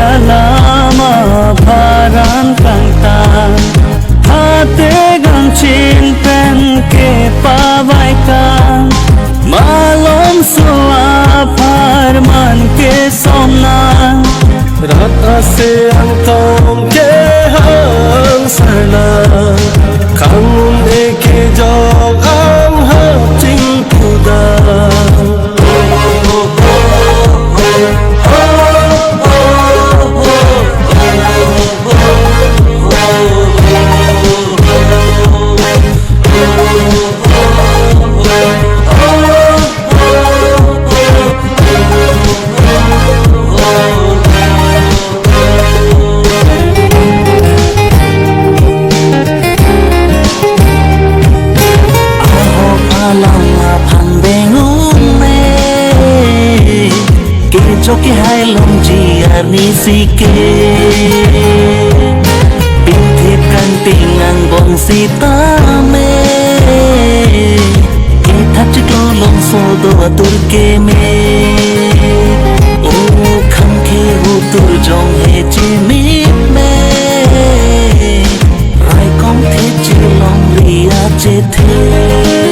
alama paran kangtan hate gancin pen ke pabaikan malom soa parman ke somna rata se antong ke hang sarna kangun eke jog am ha ching puda cho cái hai lòng chỉ ni si kê tình thiệp căn tình ngang bong si ta mê cái thắt chiếc lô lòng số đồ tur kê mê ô khăm kê hồ tur trong hệ chi mít mê rai con thế chi lòng ria chê thế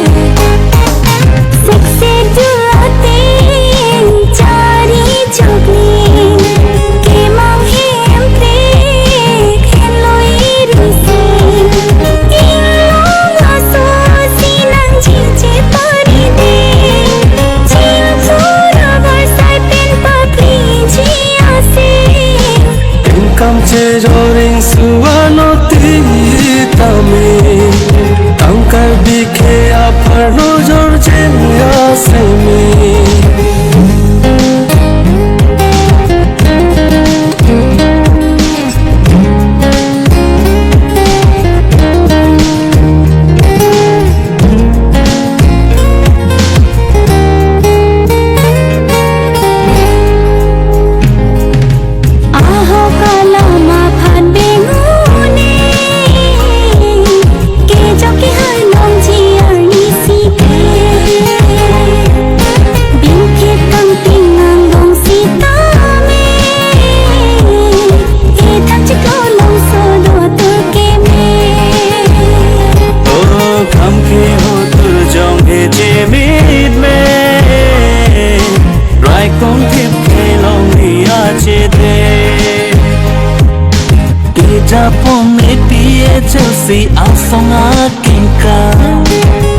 kam che joring suano ti tami tangkar bikhe aparno jor che asemi con thiệp kê lòng ria chê đê Tê cha pong mê bia Chelsea áo song á kinh ca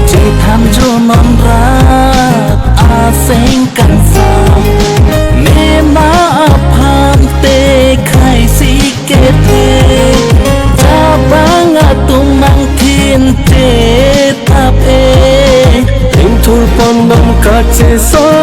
Chê tham cho non rác á xanh căng xa Mê má phan tê khai si kê thê Cha bang á tung mang thiên tê tạp ê Tình thul pon nông ca chê so